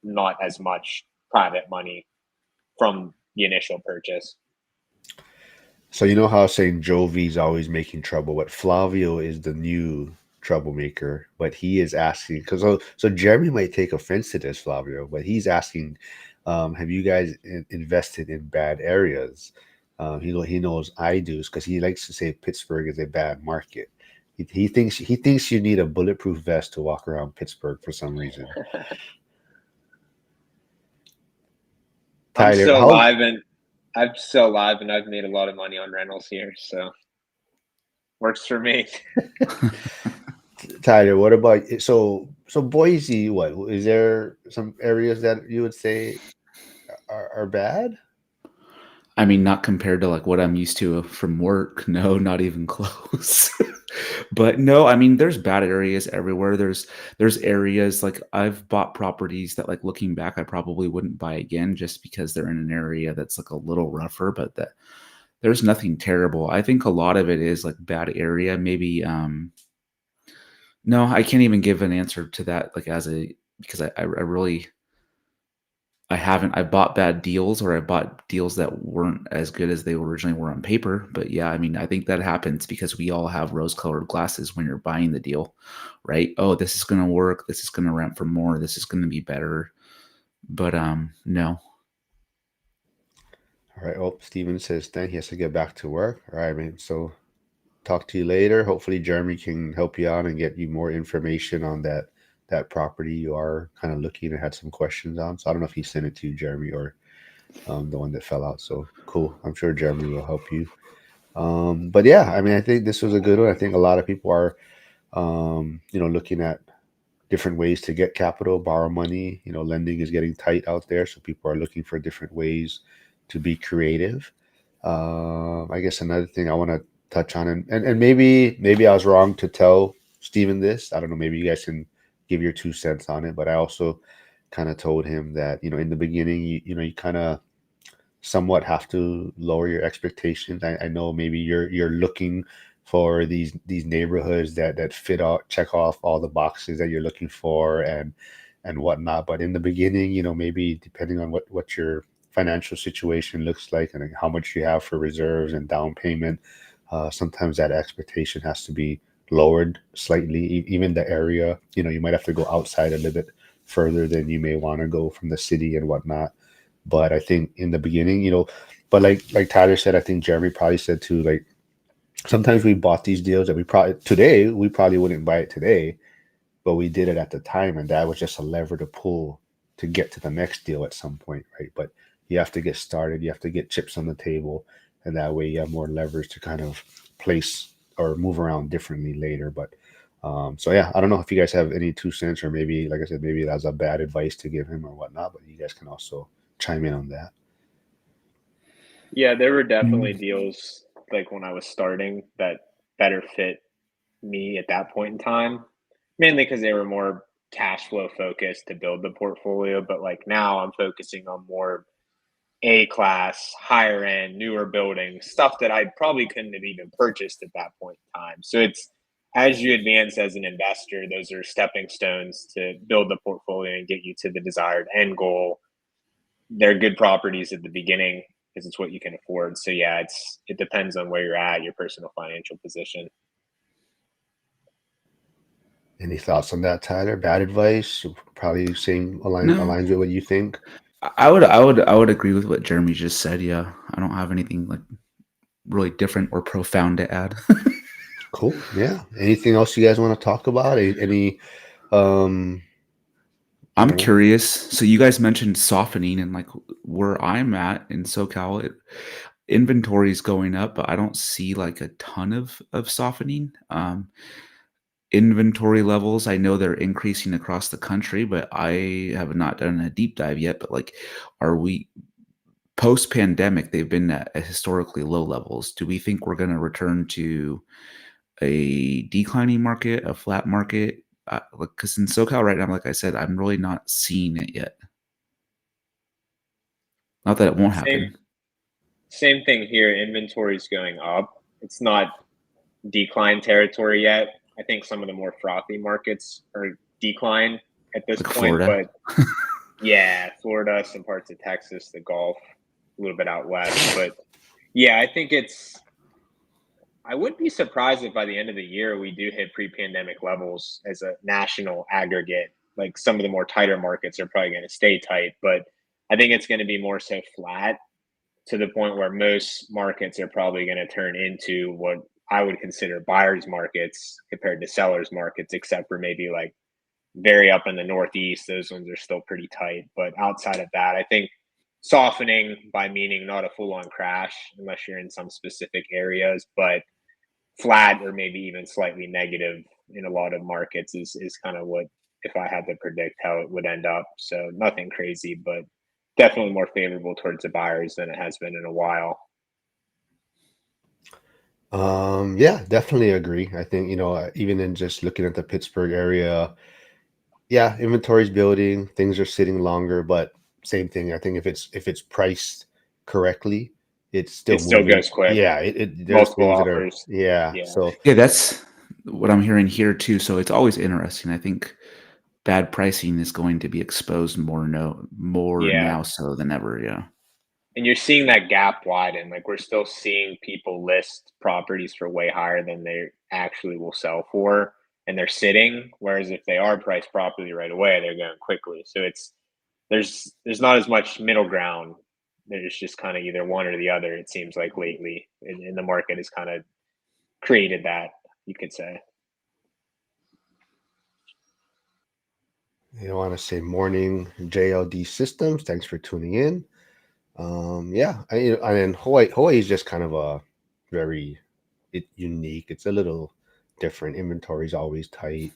not as much private money from the initial purchase. So you know how saying Jovi's always making trouble, but Flavio is the new troublemaker, but he is asking because so Jeremy might take offense to this, Flavio, but he's asking, have you guys invested in bad areas? He knows I do because he likes to say Pittsburgh is a bad market. He thinks you need a bulletproof vest to walk around Pittsburgh for some reason. I'm Tyler, still how alive and I've made a lot of money on rentals here, so works for me. Tyler, what about so Boise? What is there some areas that you would say are bad? I mean, not compared to like what I'm used to from work. No, not even close. But no, I mean, there's bad areas everywhere. There's areas like I've bought properties that, like, looking back, I probably wouldn't buy again just because they're in an area that's like a little rougher, but that there's nothing terrible. I think a lot of it is like bad area. Maybe no, I can't even give an answer to that, like, as a, because I really, I haven't. I bought bad deals, or I bought deals that weren't as good as they originally were on paper. But yeah, I mean, I think that happens because we all have rose-colored glasses when you're buying the deal, right? Oh, this is going to work. This is going to rent for more. This is going to be better. But no. All right. Oh, Steven says then he has to get back to work. All right, man. So talk to you later. Hopefully, Jeremy can help you out and get you more information on that property you are kind of looking and had some questions on. So I don't know if he sent it to you, Jeremy, or the one that fell out. So cool. I'm sure Jeremy will help you. But yeah, I mean, I think this was a good one. I think a lot of people are, looking at different ways to get capital, borrow money. Lending is getting tight out there, so people are looking for different ways to be creative. I guess another thing I want to touch on, and maybe I was wrong to tell Steven this. I don't know. Maybe you guys can give your 2 cents on it. But I also kind of told him that in the beginning, you kind of somewhat have to lower your expectations. I know maybe you're looking for these neighborhoods that fit out, check off all the boxes that you're looking for and whatnot. But in the beginning, maybe depending on what your financial situation looks like and how much you have for reserves and down payment, sometimes that expectation has to be lowered slightly. Even the area, you might have to go outside a little bit further than you may want to go from the city and whatnot. But I think in the beginning, but like Tyler said, I think Jeremy probably said too, like sometimes we bought these deals that we probably wouldn't buy it today, but we did it at the time, and that was just a lever to pull to get to the next deal at some point, right? But you have to get started, you have to get chips on the table, and that way you have more levers to kind of place or move around differently later. But so yeah, I don't know if you guys have any 2 cents, or maybe, like I said, maybe that was a bad advice to give him or whatnot, but you guys can also chime in on that. Yeah, there were definitely Mm. deals like when I was starting that better fit me at that point in time, mainly because they were more cash flow focused to build the portfolio. But like now I'm focusing on more A class, higher end, newer buildings, stuff that I probably couldn't have even purchased at that point in time. So it's as you advance as an investor, those are stepping stones to build the portfolio and get you to the desired end goal. They're good properties at the beginning because it's what you can afford. So yeah, it depends on where you're at, your personal financial position. Any thoughts on that, Tyler? Bad advice? Probably same No, aligns with what you think. I would agree with what Jeremy just said. Yeah, I don't have anything like really different or profound to add. Cool. Yeah. Anything else you guys want to talk about? Any um I I'm don't know. curious. So you guys mentioned softening, and like where I'm at in SoCal, inventory is going up, but I don't see like a ton of softening. Inventory levels, I know they're increasing across the country, but I have not done a deep dive yet. But like, are we post pandemic? They've been at historically low levels. Do we think we're going to return to a declining market, a flat market? Because in SoCal right now, like I said, I'm really not seeing it yet. Not that it won't Same happen. same thing here. Inventory's going up. It's not decline territory yet. I think some of the more frothy markets are decline at this Like point, Florida. but yeah, Florida, some parts of Texas, the Gulf, a little bit out west. But yeah, I think I wouldn't be surprised if by the end of the year we do hit pre-pandemic levels as a national aggregate. Like some of the more tighter markets are probably going to stay tight, but I think it's going to be more so flat to the point where most markets are probably going to turn into what I would consider buyers markets compared to sellers markets, except for maybe like very up in the Northeast. Those ones are still pretty tight. But outside of that, I think softening by meaning not a full on crash unless you're in some specific areas, but flat or maybe even slightly negative in a lot of markets is kind of what if I had to predict how it would end up. So nothing crazy, but definitely more favorable towards the buyers than it has been in a while. Yeah, definitely agree. I think, even in just looking at the Pittsburgh area, yeah, inventory's building, things are sitting longer, but same thing. I think if it's priced correctly, it's still It still moving. goes quick. Yeah, there's Multiple things that are, offers. yeah. Yeah. So Yeah, that's what I'm hearing here too. So it's always interesting. I think bad pricing is going to be exposed more Yeah. now so than ever. Yeah. And you're seeing that gap widen. Like we're still seeing people list properties for way higher than they actually will sell for, and they're sitting. Whereas if they are priced properly right away, they're going quickly. So there's not as much middle ground. There's just kind of either one or the other. It seems like lately, and the market is kind of created that, you could say. You want to say morning, JLD Systems. Thanks for tuning in. Yeah, I mean Hawaii is just kind of a very unique. It's a little different. Inventory is always tight.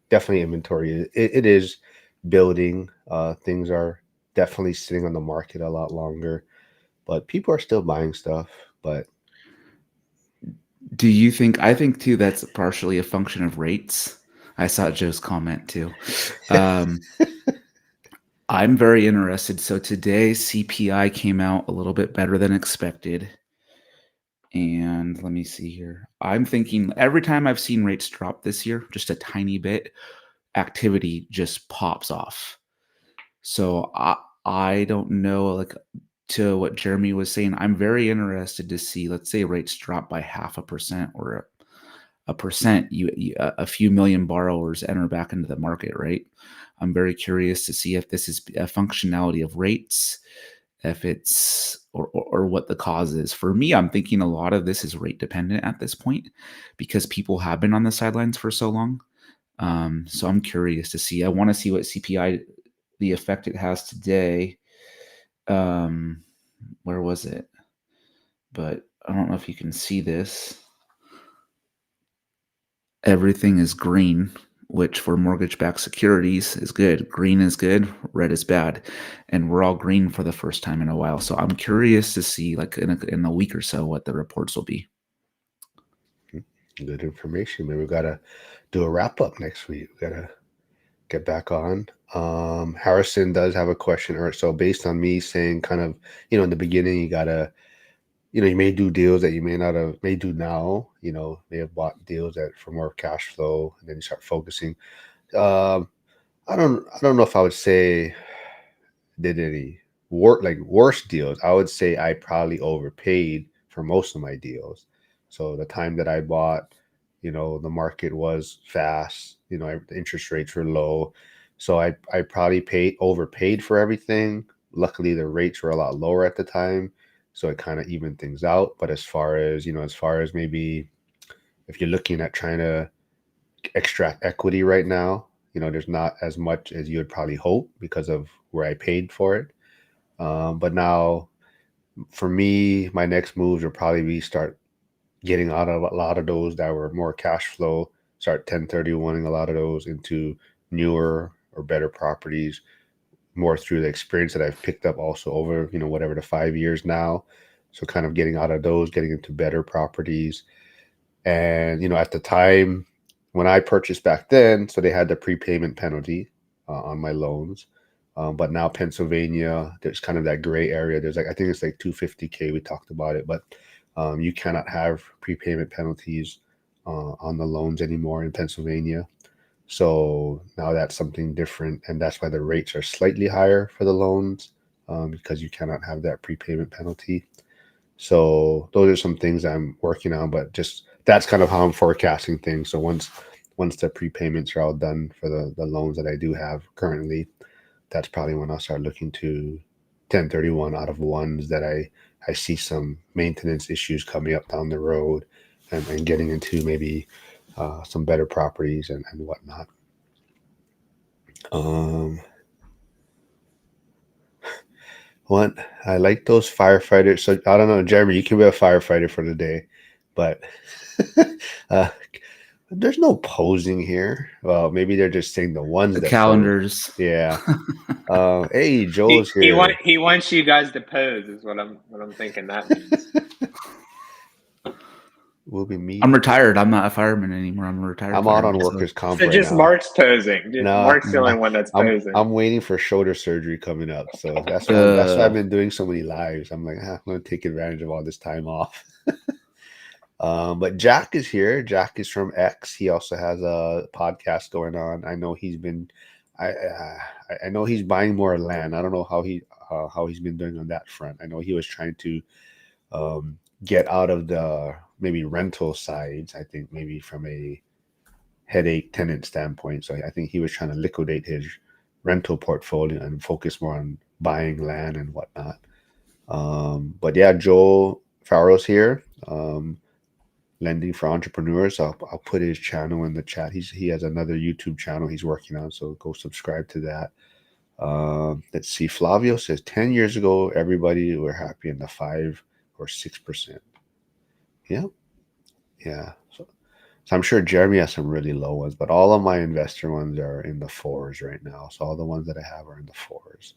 Definitely inventory. It is building. Things are definitely sitting on the market a lot longer, but people are still buying stuff. But Do you think? I think too that's partially a function of rates. I saw Joe's comment too. Um, I'm very interested. So today CPI came out a little bit better than expected. And let me see here. I'm thinking every time I've seen rates drop this year, just a tiny bit, activity just pops off. So I don't know, like, to what Jeremy was saying, I'm very interested to see, let's say rates drop by 0.5% or a percent, a few million borrowers enter back into the market, right? I'm very curious to see if this is a functionality of rates, if it's or what the cause is. For me, I'm thinking a lot of this is rate dependent at this point because people have been on the sidelines for so long. So I'm curious to see. I want to see what CPI, the effect it has today. Where was it? But I don't know if you can see this. Everything is green, which for mortgage-backed securities is good. Green is good, red is bad, and we're all green for the first time in a while. So I'm curious to see, like in a week or so, what the reports will be. good information. Maybe we gotta do a wrap up next week. We gotta get back on. Harrison does have a question, or so based on me saying kind of, in the beginning, you gotta, you may do deals that you may not have may do now, may have bought deals that for more cash flow, and then you start focusing. Um, I don't know if I would say did any worse deals. I would say I probably overpaid for most of my deals. So the time that I bought, the market was fast. The interest rates were low, so I probably overpaid for everything. Luckily, the rates were a lot lower at the time, so it kind of evened things out. But as far as maybe if you're looking at trying to extract equity right now, there's not as much as you would probably hope because of where I paid for it. But now, for me, my next moves will probably be start getting out of a lot of those that were more cash flow, start 1031ing a lot of those into newer or better properties, more through the experience that I've picked up also over, whatever the 5 years now. So kind of getting out of those, getting into better properties. And, at the time when I purchased back then, so they had the prepayment penalty on my loans. But now Pennsylvania, there's kind of that gray area. There's I think it's like 250K. We talked about it, but you cannot have prepayment penalties on the loans anymore in Pennsylvania. So now that's something different. And that's why the rates are slightly higher for the loans, because you cannot have that prepayment penalty. So those are some things I'm working on, but just that's kind of how I'm forecasting things. So once the prepayments are all done for the loans that I do have currently, that's probably when I'll start looking to 1031 out of ones that I see some maintenance issues coming up down the road, and getting into maybe some better properties and whatnot. What I like those firefighters. So I don't know, Jeremy, you can be a firefighter for the day, but uh, there's no posing here. Well, maybe they're just saying the ones The that pose. calendars. Yeah. Hey, Joel's here. He wants you guys to pose is what I'm thinking that means. We'll be I'm meeting. retired. I'm not a fireman anymore. I'm a retired I'm out on fireman. So workers' comp So right just now. Mark's posing. No, Mark's the only one that's I'm posing. I'm waiting for shoulder surgery coming up, so that's why I've been doing so many lives. I'm like, I'm gonna take advantage of all this time off. But Jack is here. Jack is from X. He also has a podcast going on. I know he's been, I know he's buying more land. I don't know how he's been doing on that front. I know he was trying to get out of the maybe rental sides. I think maybe from a headache tenant standpoint. So I think he was trying to liquidate his rental portfolio and focus more on buying land and whatnot. But yeah, Joel Farrow's here. Lending for Entrepreneurs. I'll put his channel in the chat. He has another YouTube channel he's working on, so go subscribe to that. Let's see. Flavio says 10 years ago, everybody were happy in the 5 or 6%. Yeah. Yeah. So I'm sure Jeremy has some really low ones, but all of my investor ones are in the 4s right now. So all the ones that I have are in the 4s.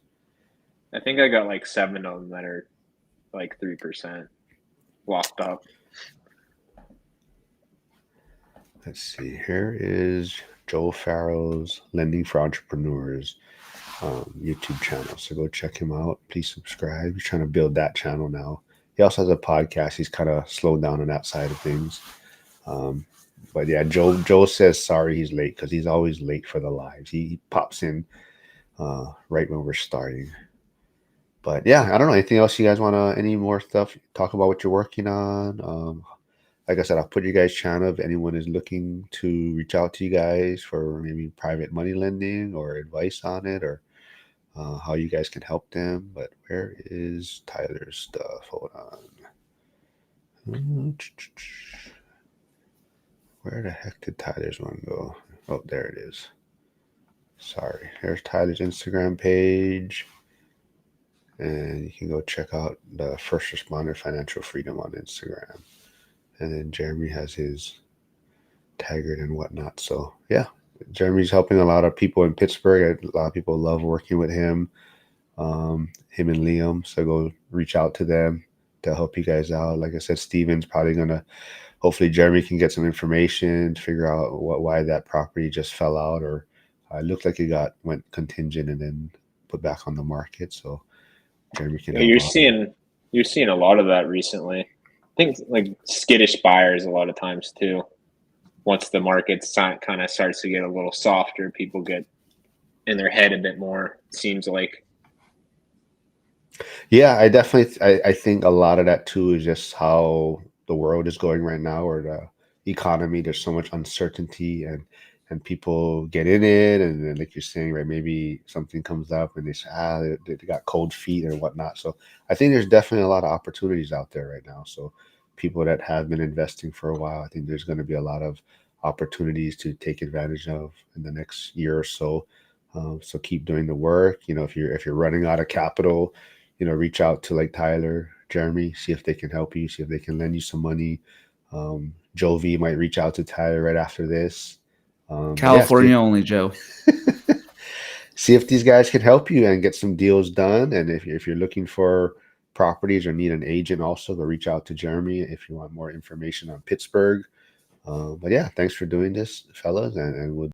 I think I got like 7 of them that are like 3% locked up. Let's see. Here is Joe Farrow's Lending for Entrepreneurs YouTube channel. So go check him out. Please subscribe. He's trying to build that channel now. He also has a podcast. He's kind of slowed down on that side of things. But yeah, Joe says sorry he's late because he's always late for the lives. He pops in right when we're starting. But yeah, I don't know. Anything else you guys want to, any more stuff? Talk about what you're working on. Like I said, I'll put your guys' channel if anyone is looking to reach out to you guys for maybe private money lending or advice on it, or how you guys can help them. But where is Tyler's stuff? Hold on. Where the heck did Tyler's one go? Oh, there it is. Sorry. Here's Tyler's Instagram page. And you can go check out the First Responder Financial Freedom on Instagram. And then Jeremy has his Taggart and whatnot. So yeah, Jeremy's helping a lot of people in Pittsburgh. A lot of people love working with him. Him and Liam. So go reach out to them to help you guys out. Like I said, Steven's probably gonna. Hopefully, Jeremy can get some information to figure out why that property just fell out, or it looked like it went contingent and then put back on the market. So Jeremy can help out. You're seeing a lot of that recently. I think like skittish buyers a lot of times too. Once the market kind of starts to get a little softer, people get in their head a bit more. It seems like. Yeah, I definitely. I think a lot of that too is just how the world is going right now, or the economy. There's so much uncertainty, and people get in it, and then like you're saying, right? Maybe something comes up, and they say, they got cold feet and whatnot. So I think there's definitely a lot of opportunities out there right now. So people that have been investing for a while, I think there's going to be a lot of opportunities to take advantage of in the next year or so. So keep doing the work. If you're running out of capital, reach out to like Tyler, Jeremy, see if they can help you, see if they can lend you some money. Joe V might reach out to Tyler right after this. California only, Joe. See if these guys can help you and get some deals done. And if you're looking for properties or need an agent, also go reach out to Jeremy if you want more information on Pittsburgh. But yeah, thanks for doing this, fellas, and we'll